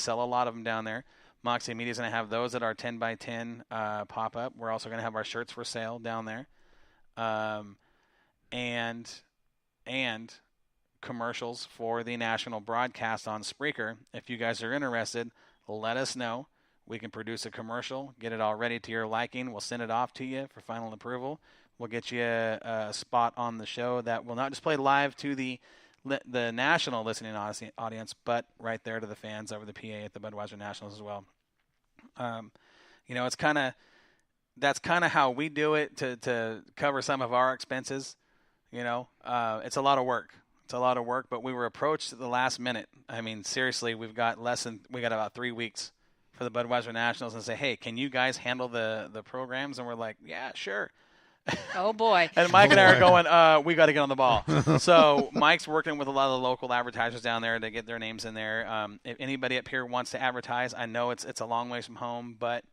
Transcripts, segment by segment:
sell a lot of them down there. Moxie Media is going to have those at our 10x10 pop-up. We're also going to have our shirts for sale down there. And commercials for the national broadcast on Spreaker. If you guys are interested, let us know. We can produce a commercial, get it all ready to your liking. We'll send it off to you for final approval. We'll get you a spot on the show that will not just play live to the national listening audience, but right there to the fans over the PA at the Budweiser Nationals as well. It's that's kind of how we do it to cover some of our expenses. It's a lot of work. But we were approached at the last minute. I mean, seriously, we got about 3 weeks for the Budweiser Nationals and say, hey, can you guys handle the programs? And we're like, yeah, sure. Oh, boy. And Mike and I are going, we got to get on the ball. So Mike's working with a lot of the local advertisers down there to get their names in there. If anybody up here wants to advertise, I know it's a long ways from home, but,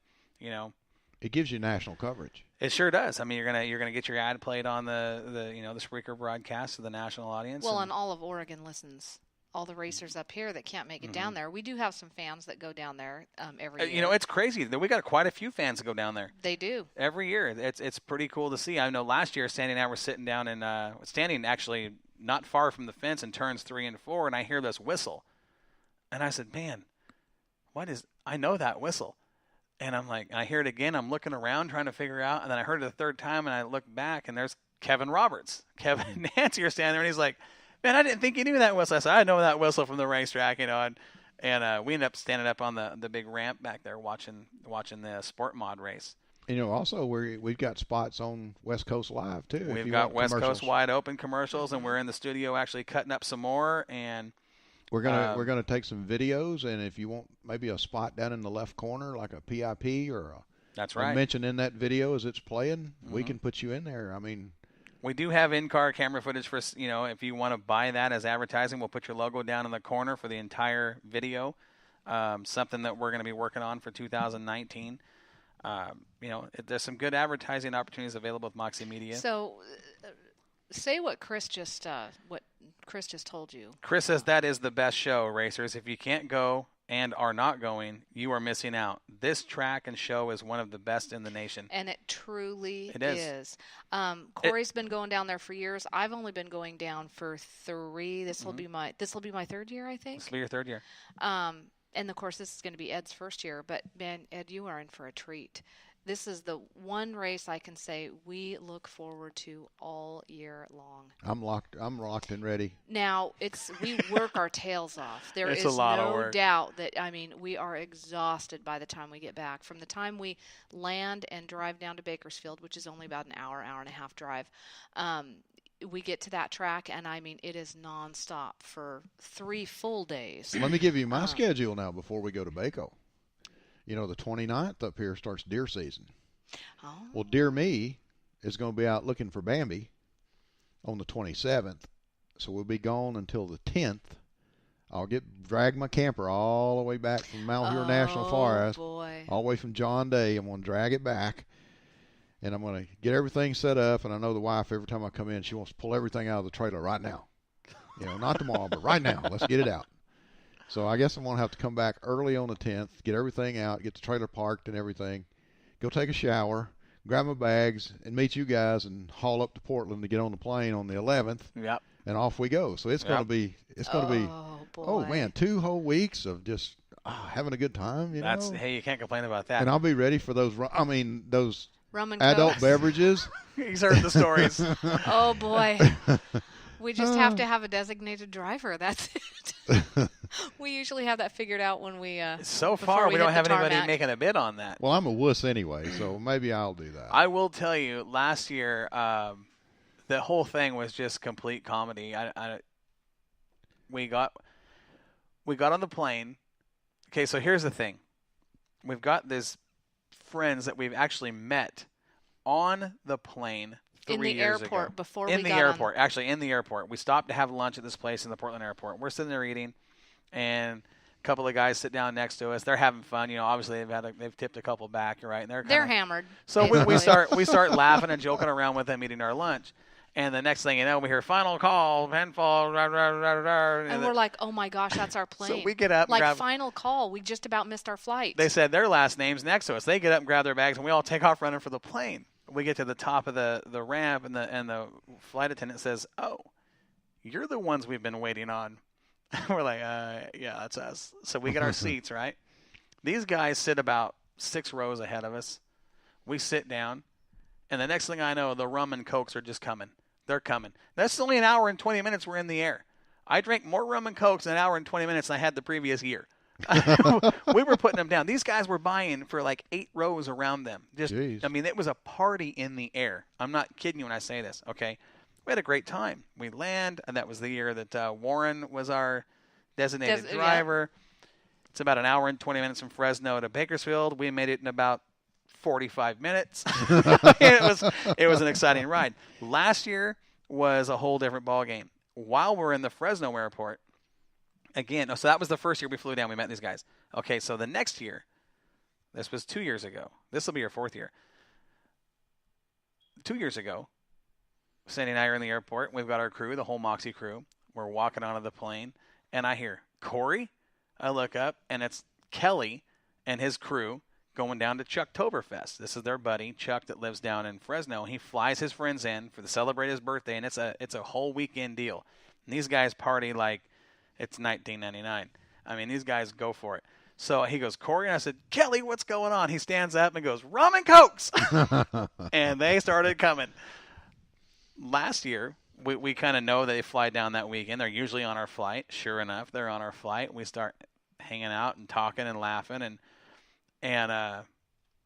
it gives you national coverage. It sure does. I mean, you're gonna get your ad played on the Spreaker broadcast to the national audience. Well, and all of Oregon listens. All the racers up here that can't make it down there. We do have some fans that go down there every year. It's crazy. We got quite a few fans that go down there. They do. Every year. It's pretty cool to see. I know last year Sandy and I were sitting down and standing actually not far from the fence in turns 3 and 4, and I hear this whistle. And I said, man, I know that whistle. And I'm like, I hear it again. I'm looking around trying to figure out. And then I heard it a third time, and I look back, and there's Kevin Roberts. Kevin and Nancy are standing there, and he's like, man, I didn't think you knew that whistle. I said, I know that whistle from the racetrack, and we ended up standing up on the big ramp back there watching the Sport Mod race. Also we've got spots on West Coast Live too. We've got West Coast wide open commercials, and we're in the studio actually cutting up some more, and we're gonna take some videos, and if you want maybe a spot down in the left corner like a PIP or that's right. a mention in that video as it's playing, we can put you in there. I mean, we do have in-car camera footage for, if you want to buy that as advertising, we'll put your logo down in the corner for the entire video. Something that we're going to be working on for 2019. There's some good advertising opportunities available with Moxie Media. So, say what Chris just told you. Chris says that is the best show, racers. If you can't go and are not going, you are missing out. This track and show is one of the best in the nation. And it truly is. Corey's been going down there for years. I've only been going down for 3. This will be my 3rd year, I think. This will be your 3rd year. And of course, this is going to be Ed's 1st year. But man, Ed, you are in for a treat. This is the one race I can say we look forward to all year long. I'm locked and ready. Now, we work our tails off. There is no doubt that, we are exhausted by the time we get back. From the time we land and drive down to Bakersfield, which is only about an hour and a half drive, we get to that track, and it is nonstop for 3 full days. Let me give you my schedule now before we go to Baco. The 29th up here starts deer season. Oh. Well, Deer Me is going to be out looking for Bambi on the 27th, so we'll be gone until the 10th. I'll drag my camper all the way back from Malheur National Forest, all the way from John Day. I'm going to drag it back, and I'm going to get everything set up. And I know the wife, every time I come in, she wants to pull everything out of the trailer right now. Not tomorrow, but right now. Let's get it out. So I guess I'm going to have to come back early on the 10th, get everything out, get the trailer parked and everything, go take a shower, grab my bags, and meet you guys and haul up to Portland to get on the plane on the 11th. Yep. And off we go. So it's going to be, oh man, 2 whole weeks of just having a good time. Hey, you can't complain about that. And I'll be ready for those Rum and adult Coke. beverages. He's heard the stories. Oh boy. We just have to have a designated driver. That's it. We usually have that figured out when we. So far, we don't have anybody making a bid on that. Well, I'm a wuss anyway, so maybe I'll do that. I will tell you, last year, the whole thing was just complete comedy. We got on the plane. Okay, so here's the thing. We've got these friends that we've actually met on the plane 3 years ago. In the airport before we got in the airport, actually in the airport. We stopped to have lunch at this place in the Portland airport. We're sitting there eating, and a couple of guys sit down next to us. They're having fun. Obviously they've tipped a couple back, right? And they're hammered. So we start laughing and joking around with them eating our lunch. And the next thing you know, we hear final call, pinfall, rah, rah, rah, rah, and we're like, oh my gosh, that's our plane. So we get up, like final call. We just about missed our flight. They said their last names next to us. They get up and grab their bags, and we all take off running for the plane. We get to the top of the ramp, and the flight attendant says, "Oh, you're the ones we've been waiting on." We're like, yeah, that's us. So we get our seats, right? These guys sit about 6 rows ahead of us. We sit down, and the next thing I know, the rum and cokes are just coming. They're coming. That's only an hour and 20 minutes we're in the air. I drank more rum and cokes in an hour and 20 minutes than I had the previous year. We were putting them down. These guys were buying for like 8 rows around them. Jeez. I mean, it was a party in the air. I'm not kidding you when I say this, okay? We had a great time. We land, and that was the year that Warren was our designated driver. Yeah. It's about an hour and 20 minutes from Fresno to Bakersfield. We made it in about 45 minutes. It was an exciting ride. Last year was a whole different ball game. While we're in the Fresno airport, again, so that was the first year we flew down. We met these guys. Okay, so the next year, this was 2 years ago. This will be our 4th year. 2 years ago, Sandy and I are in the airport. We've got our crew, the whole Moxie crew. We're walking onto the plane, and I hear, Corey? I look up, and it's Kelly and his crew going down to Chucktoberfest. This is their buddy, Chuck, that lives down in Fresno. He flies his friends in to celebrate his birthday, and it's a whole weekend deal. And these guys party like it's 1999. I mean, these guys go for it. So he goes, Corey, and I said, Kelly, what's going on? He stands up and goes, rum and cokes. And they started coming. Last year, we kind of know they fly down that weekend. They're usually on our flight. Sure enough, they're on our flight. We start hanging out and talking and laughing, and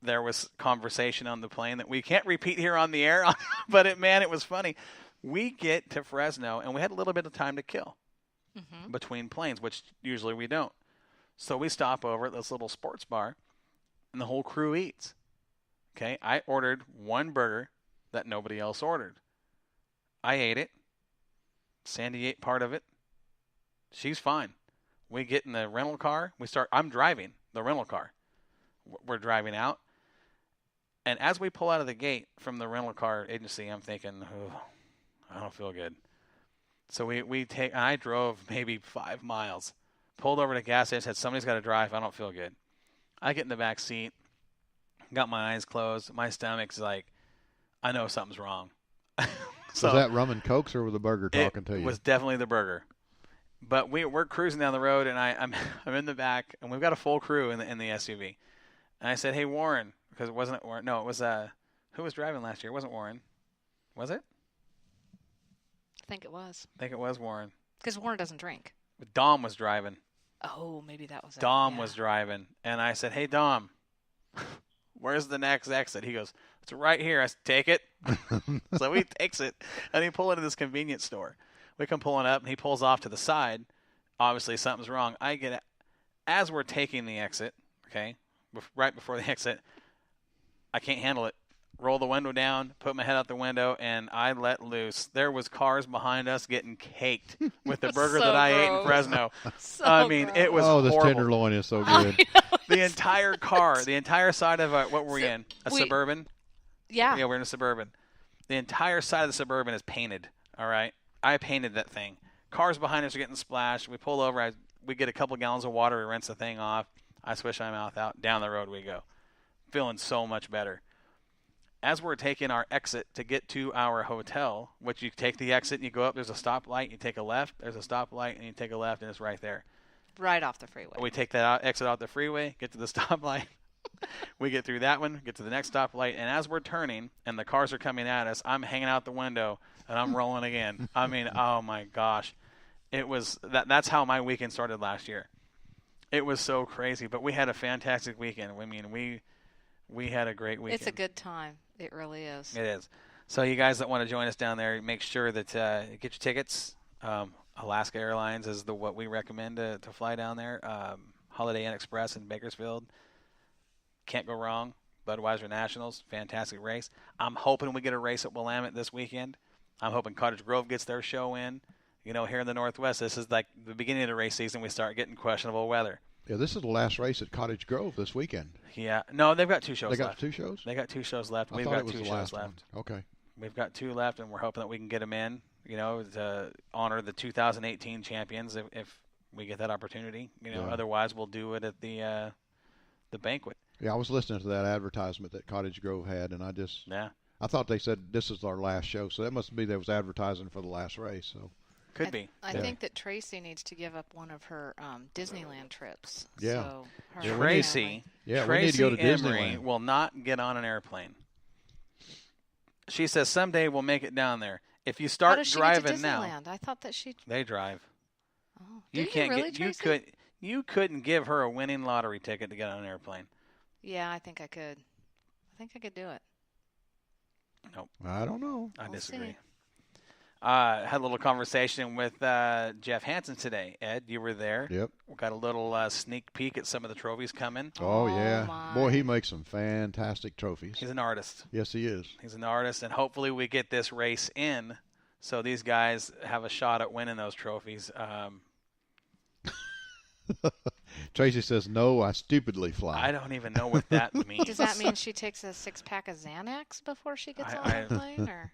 there was conversation on the plane that we can't repeat here on the air, but it was funny. We get to Fresno, and we had a little bit of time to kill between planes, which usually we don't. So we stop over at this little sports bar, and the whole crew eats. Okay, I ordered one burger that nobody else ordered. I ate it. Sandy ate part of it. She's fine. We get in the rental car. I'm driving the rental car. We're driving out. And as we pull out of the gate from the rental car agency, I'm thinking, oh, I don't feel good. So I drove maybe 5 miles, pulled over to the gas station, said, somebody's got to drive. I don't feel good. I get in the back seat, got my eyes closed. My stomach's like, I know something's wrong. So, was that rum and cokes or was the burger talking to you? It was definitely the burger. But we're cruising down the road, and I'm in the back, and we've got a full crew in the SUV. And I said, hey, Warren, because it wasn't Warren. No, it was who was driving last year? It wasn't Warren. Was it? I think it was. I think it was Warren. Because Warren doesn't drink. But Dom was driving. Oh, maybe that was it. Dom was driving. And I said, hey, Dom, where's the next exit? He goes, it's right here. I said, take it. So he takes it, and he pulls into this convenience store. We come pulling up, and he pulls off to the side. Obviously, something's wrong. I get it. As we're taking the exit, okay, right before the exit, I can't handle it. Roll the window down, put my head out the window, and I let loose. There was cars behind us getting caked with the burger that I ate in Fresno. I mean, it was horrible. This tenderloin is so good. The entire car, the entire side of what were we in? A Suburban? Yeah. Yeah, we're in a Suburban. The entire side of the Suburban is painted, all right? I painted that thing. Cars behind us are getting splashed. We pull over. We get a couple gallons of water. We rinse the thing off. I swish my mouth out. Down the road we go. Feeling so much better. As we're taking our exit to get to our hotel, which you take the exit and you go up, there's a stoplight. You take a left. There's a stoplight, and you take a left, and it's right there. Right off the freeway. We take that exit off the freeway, get to the stoplight. We get through that one, get to the next stoplight, and as we're turning and the cars are coming at us, I'm hanging out the window, and I'm rolling again. I mean, oh, my gosh. It was that's how my weekend started last year. It was so crazy, but we had a fantastic weekend. I mean, we had a great weekend. It's a good time. It really is. It is. So you guys that want to join us down there, make sure that get your tickets. Alaska Airlines is what we recommend to fly down there. Holiday Inn Express in Bakersfield. Can't go wrong. Budweiser Nationals, fantastic race. I'm hoping we get a race at Willamette this weekend. I'm hoping Cottage Grove gets their show in. You know, here in the Northwest, this is like the beginning of the race season. We start getting questionable weather. Yeah, this is the last race at Cottage Grove this weekend. Yeah. No, they've got 2 shows left. They got 2 shows? They got 2 shows left. I We've thought got it was 2 the shows last left. One. Okay. We've got 2 left, and we're hoping that we can get them in, to honor the 2018 champions if we get that opportunity. Otherwise we'll do it at the banquet. Yeah, I was listening to that advertisement that Cottage Grove had, and I thought they said this is our last show, so that must be they was advertising for the last race. So could be. I think that Tracy needs to give up one of her Disneyland trips. Yeah. So Tracy. Yeah, Tracy we need to go to Emery Disneyland. will not get on an airplane. She says someday we'll make it down there. If you start driving now, I thought that they drive. Oh, you can't really, get. Tracy? You couldn't give her a winning lottery ticket to get on an airplane. Yeah, I think I could. I think I could do it. Nope. I don't know. I disagree. Had a little conversation with Jeff Hansen today. Ed, you were there. Yep. We got a little sneak peek at some of the trophies coming. Oh yeah. My. Boy, he makes some fantastic trophies. He's an artist. Yes, he is. He's an artist, and hopefully we get this race in so these guys have a shot at winning those trophies. Tracy says, no, I stupidly fly. I don't even know what that means. Does that mean she takes a 6-pack of Xanax before she gets on the plane? Or?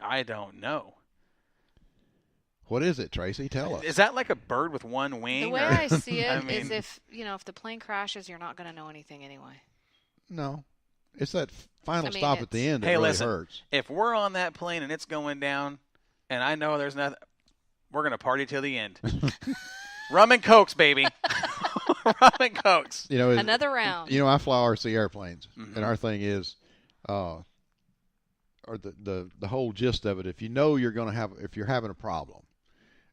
I don't know. What is it, Tracy? Tell us. Is that like a bird with one wing? The way I see it I is mean, if the plane crashes, you're not going to know anything anyway. No. It's that final stop at the end that hey, really listen, hurts. If we're on that plane and it's going down, and I know there's nothing, we're going to party till the end. Rum and Cokes, baby. Rum and Cokes. Another round. I fly RC airplanes, Mm-hmm. and our thing is, or the whole gist of it, if you know if you're having a problem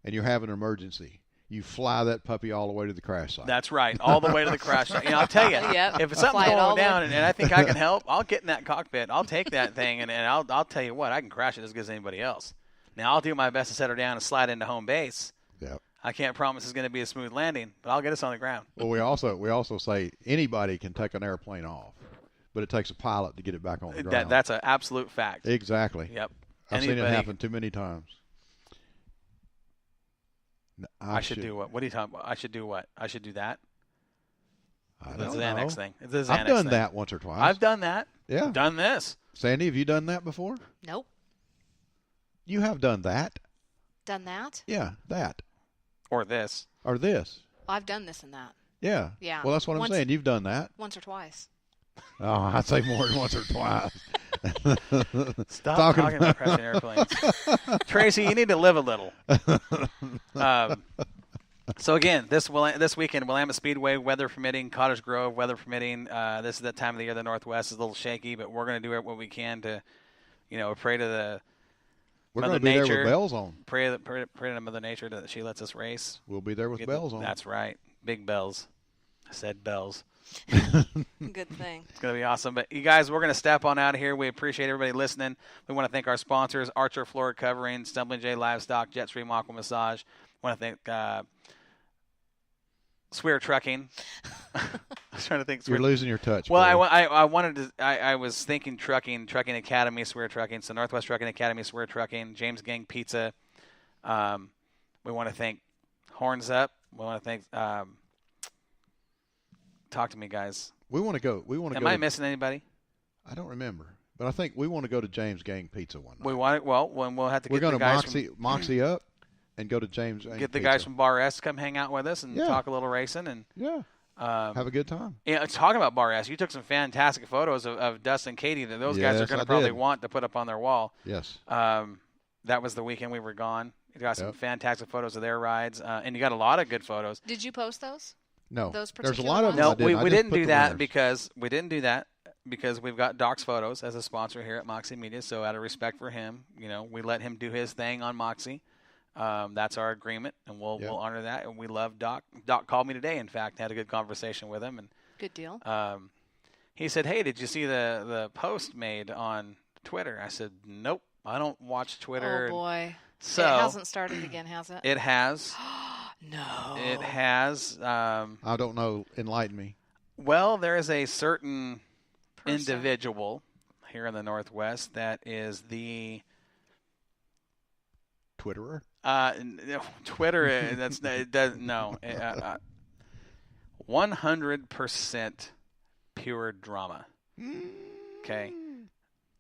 and you have an emergency, you fly that puppy all the way to the crash site. That's right, all the way to the crash site. I'll tell you, Yep. if something's going down and I think I can help, I'll get in that cockpit. I'll take that thing, and I'll tell you what, I can crash it as good as anybody else. Now, I'll do my best to set her down and slide into home base. Yep. I can't promise it's going to be a smooth landing, but I'll get us on the ground. Well, we also say anybody can take an airplane off, but it takes a pilot to get it back on the ground. That's an absolute fact. Exactly. Yep. I've seen it happen too many times. I should do what? What are you talking about? I should do what? I should do that? I The don't Xanax know. thing. It's the Xanax I've done thing. that once or twice. I've done that. Yeah. Done this. Sandy, have you done that before? Nope. You have done that? Done that? Yeah, that. Or this. Or this. I've done this and that. Yeah. Yeah. Well, that's what I'm saying. You've done that. Once or twice. Oh, I'd say more than once or twice. Stop talking about crashing airplanes. Tracy, you need to live a little. So again, this weekend, Willamette Speedway, weather permitting, Cottage Grove, weather permitting. This is that time of the year the Northwest is a little shaky, but we're going to do what we can to, pray to the We're Mother going to be Nature. there with bells on. Pray to Mother Nature that she lets us race. We'll be there with bells on. That's right. Big bells. I said bells. Good thing. It's going to be awesome. But you guys, we're going to step on out of here. We appreciate everybody listening. We want to thank our sponsors, Archer Floor Covering, Stumbling J Livestock, Jetstream Aqua Massage. I want to thank Swear Trucking. I was trying to think. You're losing your touch. Well, I wanted to. I was thinking Trucking Academy, Swear Trucking. So Northwest Trucking Academy, Swear Trucking, James Gang Pizza. We want to thank Horns Up. We want to thank. Talk to me, guys. We want to go. Am I missing anybody? I don't remember, but I think we want to go to James Gang Pizza one night. We want it. Well, when we'll have to. We're get the going guys to Moxie up and go to James. Gang get the Pizza. guys from Bar S to come hang out with us and talk a little racing and have a good time. Yeah, talking about Bar S, you took some fantastic photos of Dustin and Katie that those guys are going to probably want to put up on their wall. Yes. That was the weekend we were gone. You got some fantastic photos of their rides, and you got a lot of good photos. Did you post those? No, those there's a lot of them. No, I we didn't do that winners. because we've got Doc's Photos as a sponsor here at Moxie Media. So out of respect for him, we let him do his thing on Moxie. That's our agreement, and we'll honor that. And we love Doc. Doc called me today. In fact, had a good conversation with him, and good deal. He said, "Hey, did you see the post made on Twitter?" I said, "Nope, I don't watch Twitter." Oh boy, so it hasn't started again, has it? It has. No. It has. I don't know. Enlighten me. Well, there is a certain individual here in the Northwest that is the Twitterer. Twitter. That's it. Does no. 100% pure drama. Okay.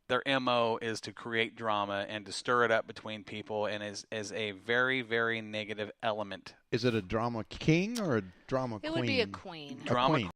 their MO is to create drama and to stir it up between people, and is a very, very negative element. Is it a drama king or a drama queen? It would be a queen. Drama